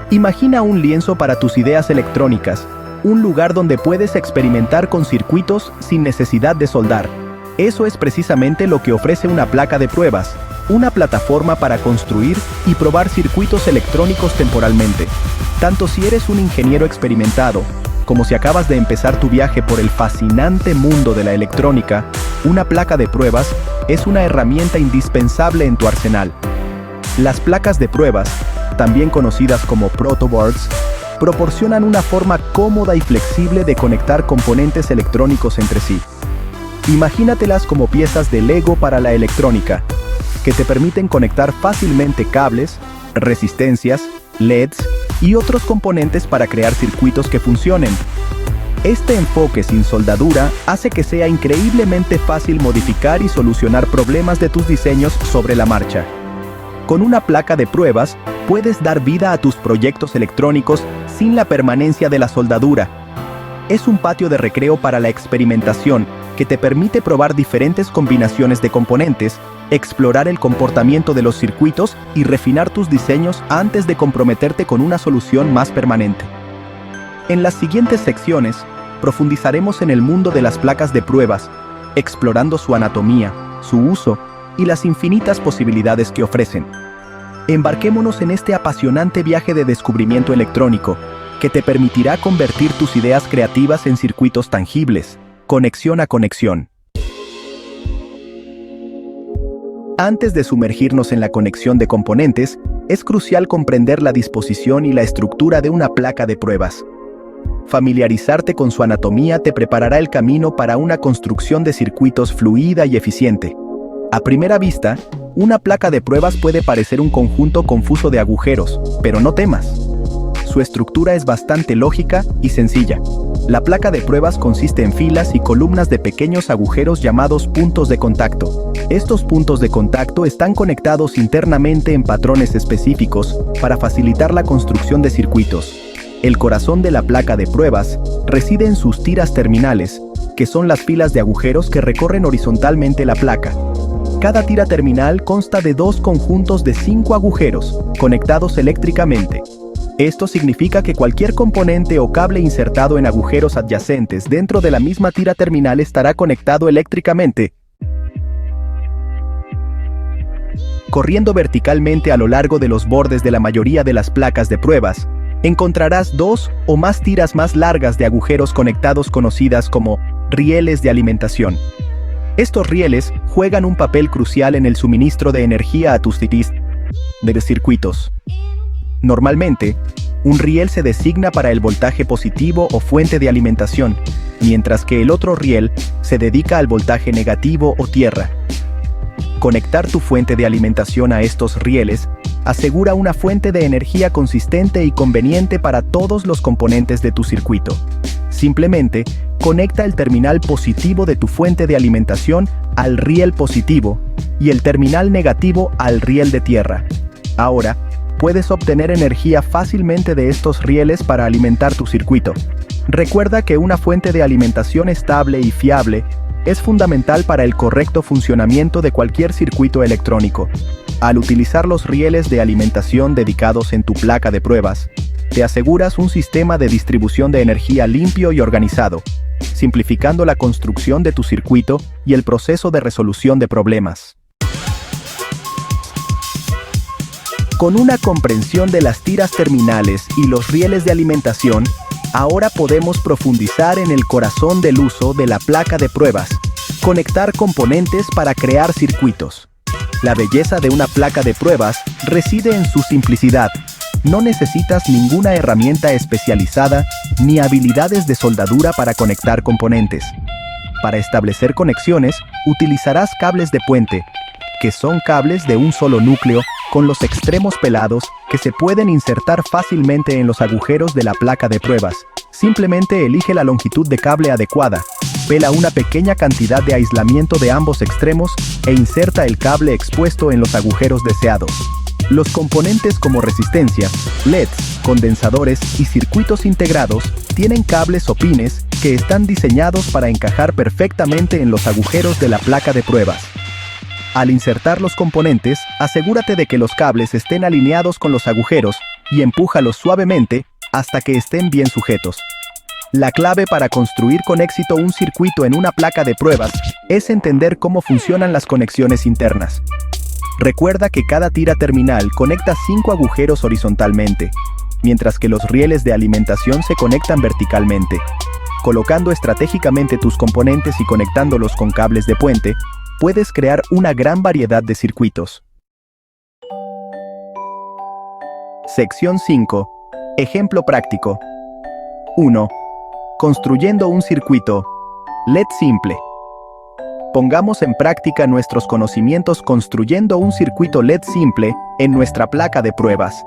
Imagina un lienzo para tus ideas electrónicas, un lugar donde puedes experimentar con circuitos sin necesidad de soldar. Eso es precisamente lo que ofrece una placa de pruebas, una plataforma para construir y probar circuitos electrónicos temporalmente. Tanto si eres un ingeniero experimentado, como si acabas de empezar tu viaje por el fascinante mundo de la electrónica, una placa de pruebas es una herramienta indispensable en tu arsenal. Las placas de pruebas, también conocidas como protoboards, proporcionan una forma cómoda y flexible de conectar componentes electrónicos entre sí. Imagínatelas como piezas de Lego para la electrónica, que te permiten conectar fácilmente cables, resistencias, LEDs y otros componentes para crear circuitos que funcionen. Este enfoque sin soldadura hace que sea increíblemente fácil modificar y solucionar problemas de tus diseños sobre la marcha. Con una placa de pruebas, puedes dar vida a tus proyectos electrónicos sin la permanencia de la soldadura. Es un patio de recreo para la experimentación que te permite probar diferentes combinaciones de componentes, explorar el comportamiento de los circuitos y refinar tus diseños antes de comprometerte con una solución más permanente. En las siguientes secciones, profundizaremos en el mundo de las placas de pruebas, explorando su anatomía, su uso y las infinitas posibilidades que ofrecen. Embarquémonos en este apasionante viaje de descubrimiento electrónico, que te permitirá convertir tus ideas creativas en circuitos tangibles, conexión a conexión. Antes de sumergirnos en la conexión de componentes, es crucial comprender la disposición y la estructura de una placa de pruebas. Familiarizarte con su anatomía te preparará el camino para una construcción de circuitos fluida y eficiente. A primera vista, una placa de pruebas puede parecer un conjunto confuso de agujeros, pero no temas. Su estructura es bastante lógica y sencilla. La placa de pruebas consiste en filas y columnas de pequeños agujeros llamados puntos de contacto. Estos puntos de contacto están conectados internamente en patrones específicos para facilitar la construcción de circuitos. El corazón de la placa de pruebas reside en sus tiras terminales, que son las filas de agujeros que recorren horizontalmente la placa. Cada tira terminal consta de dos conjuntos de 5 agujeros, conectados eléctricamente. Esto significa que cualquier componente o cable insertado en agujeros adyacentes dentro de la misma tira terminal estará conectado eléctricamente. Corriendo verticalmente a lo largo de los bordes de la mayoría de las placas de pruebas, encontrarás 2 o más tiras más largas de agujeros conectados conocidas como rieles de alimentación. Estos rieles juegan un papel crucial en el suministro de energía a tus circuitos. Normalmente, un riel se designa para el voltaje positivo o fuente de alimentación, mientras que el otro riel se dedica al voltaje negativo o tierra. Conectar tu fuente de alimentación a estos rieles asegura una fuente de energía consistente y conveniente para todos los componentes de tu circuito. Simplemente, conecta el terminal positivo de tu fuente de alimentación al riel positivo y el terminal negativo al riel de tierra. Ahora, puedes obtener energía fácilmente de estos rieles para alimentar tu circuito. Recuerda que una fuente de alimentación estable y fiable es fundamental para el correcto funcionamiento de cualquier circuito electrónico. Al utilizar los rieles de alimentación dedicados en tu placa de pruebas, te aseguras un sistema de distribución de energía limpio y organizado, simplificando la construcción de tu circuito y el proceso de resolución de problemas. Con una comprensión de las tiras terminales y los rieles de alimentación, ahora podemos profundizar en el corazón del uso de la placa de pruebas, conectar componentes para crear circuitos. La belleza de una placa de pruebas reside en su simplicidad. No necesitas ninguna herramienta especializada ni habilidades de soldadura para conectar componentes. Para establecer conexiones, utilizarás cables de puente, que son cables de un solo núcleo con los extremos pelados que se pueden insertar fácilmente en los agujeros de la placa de pruebas. Simplemente elige la longitud de cable adecuada, pela una pequeña cantidad de aislamiento de ambos extremos e inserta el cable expuesto en los agujeros deseados. Los componentes como resistencias, LEDs, condensadores y circuitos integrados tienen cables o pines que están diseñados para encajar perfectamente en los agujeros de la placa de pruebas. Al insertar los componentes, asegúrate de que los cables estén alineados con los agujeros y empújalos suavemente hasta que estén bien sujetos. La clave para construir con éxito un circuito en una placa de pruebas es entender cómo funcionan las conexiones internas. Recuerda que cada tira terminal conecta 5 agujeros horizontalmente, mientras que los rieles de alimentación se conectan verticalmente. Colocando estratégicamente tus componentes y conectándolos con cables de puente, puedes crear una gran variedad de circuitos. Sección 5. Ejemplo práctico. 1. Construyendo un circuito LED simple. Pongamos en práctica nuestros conocimientos construyendo un circuito LED simple en nuestra placa de pruebas.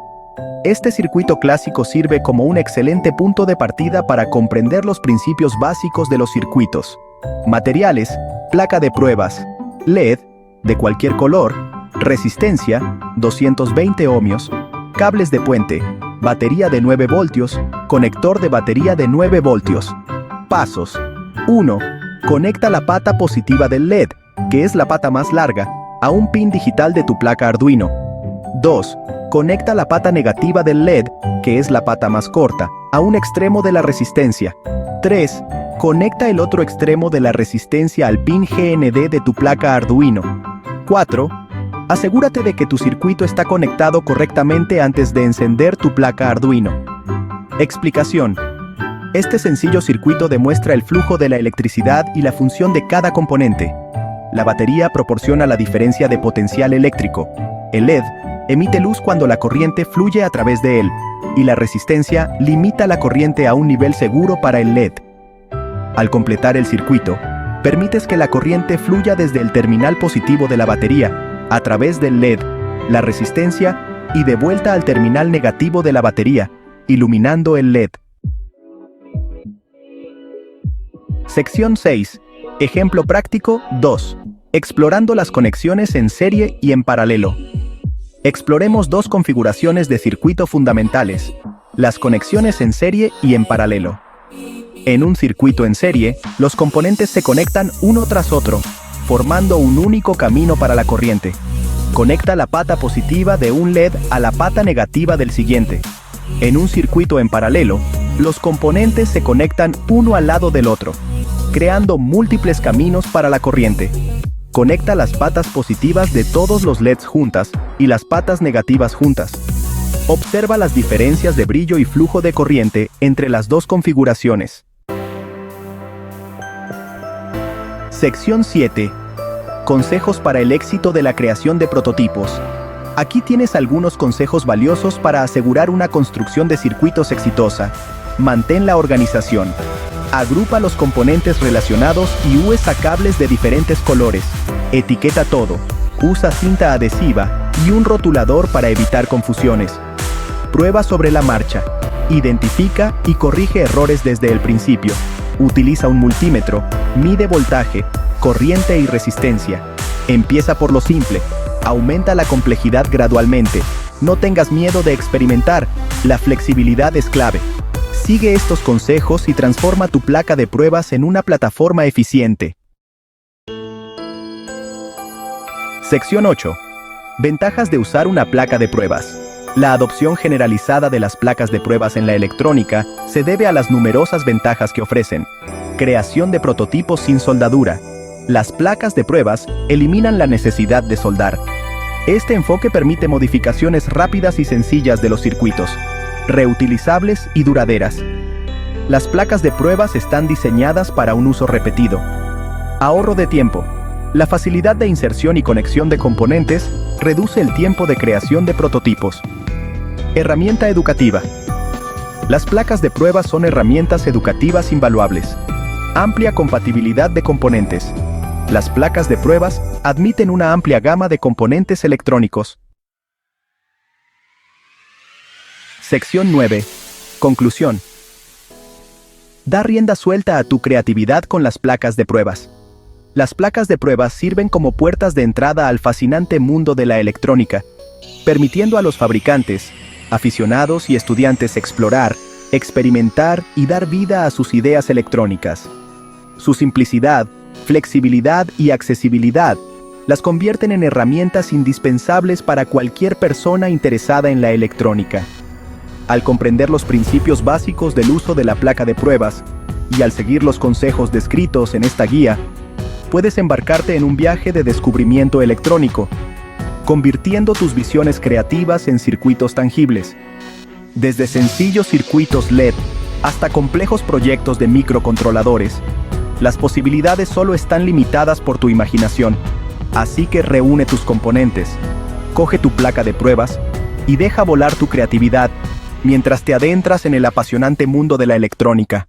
Este circuito clásico sirve como un excelente punto de partida para comprender los principios básicos de los circuitos. Materiales: placa de pruebas, LED, de cualquier color, resistencia, 220 ohmios, cables de puente, batería de 9 voltios, conector de batería de 9 voltios. Pasos. 1. Conecta la pata positiva del LED, que es la pata más larga, a un pin digital de tu placa Arduino. 2. Conecta la pata negativa del LED, que es la pata más corta, a un extremo de la resistencia. 3. Conecta el otro extremo de la resistencia al pin GND de tu placa Arduino. 4. Asegúrate de que tu circuito está conectado correctamente antes de encender tu placa Arduino. Explicación. Este sencillo circuito demuestra el flujo de la electricidad y la función de cada componente. La batería proporciona la diferencia de potencial eléctrico. El LED emite luz cuando la corriente fluye a través de él, y la resistencia limita la corriente a un nivel seguro para el LED. Al completar el circuito, permites que la corriente fluya desde el terminal positivo de la batería, a través del LED, la resistencia, y de vuelta al terminal negativo de la batería, iluminando el LED. Sección 6. Ejemplo práctico 2. Explorando las conexiones en serie y en paralelo. Exploremos dos configuraciones de circuito fundamentales: las conexiones en serie y en paralelo. En un circuito en serie, los componentes se conectan uno tras otro, formando un único camino para la corriente. Conecta la pata positiva de un LED a la pata negativa del siguiente. En un circuito en paralelo, los componentes se conectan uno al lado del otro, creando múltiples caminos para la corriente. Conecta las patas positivas de todos los LEDs juntas y las patas negativas juntas. Observa las diferencias de brillo y flujo de corriente entre las dos configuraciones. Sección 7. Consejos para el éxito de la creación de prototipos. Aquí tienes algunos consejos valiosos para asegurar una construcción de circuitos exitosa. Mantén la organización. Agrupa los componentes relacionados y usa cables de diferentes colores. Etiqueta todo. Usa cinta adhesiva y un rotulador para evitar confusiones. Prueba sobre la marcha. Identifica y corrige errores desde el principio. Utiliza un multímetro. Mide voltaje, corriente y resistencia. Empieza por lo simple. Aumenta la complejidad gradualmente. No tengas miedo de experimentar. La flexibilidad es clave. Sigue estos consejos y transforma tu placa de pruebas en una plataforma eficiente. Sección 8. Ventajas de usar una placa de pruebas. La adopción generalizada de las placas de pruebas en la electrónica se debe a las numerosas ventajas que ofrecen. Creación de prototipos sin soldadura. Las placas de pruebas eliminan la necesidad de soldar. Este enfoque permite modificaciones rápidas y sencillas de los circuitos, reutilizables y duraderas. Las placas de pruebas están diseñadas para un uso repetido. Ahorro de tiempo. La facilidad de inserción y conexión de componentes reduce el tiempo de creación de prototipos. Herramienta educativa. Las placas de pruebas son herramientas educativas invaluables. Amplia compatibilidad de componentes. Las placas de pruebas admiten una amplia gama de componentes electrónicos. Sección 9. Conclusión. Da rienda suelta a tu creatividad con las placas de pruebas. Las placas de pruebas sirven como puertas de entrada al fascinante mundo de la electrónica, permitiendo a los fabricantes, aficionados y estudiantes explorar, experimentar y dar vida a sus ideas electrónicas. Su simplicidad, flexibilidad y accesibilidad las convierten en herramientas indispensables para cualquier persona interesada en la electrónica. Al comprender los principios básicos del uso de la placa de pruebas, y al seguir los consejos descritos en esta guía, puedes embarcarte en un viaje de descubrimiento electrónico, convirtiendo tus visiones creativas en circuitos tangibles. Desde sencillos circuitos LED hasta complejos proyectos de microcontroladores, las posibilidades solo están limitadas por tu imaginación. Así que reúne tus componentes, coge tu placa de pruebas y deja volar tu creatividad mientras te adentras en el apasionante mundo de la electrónica.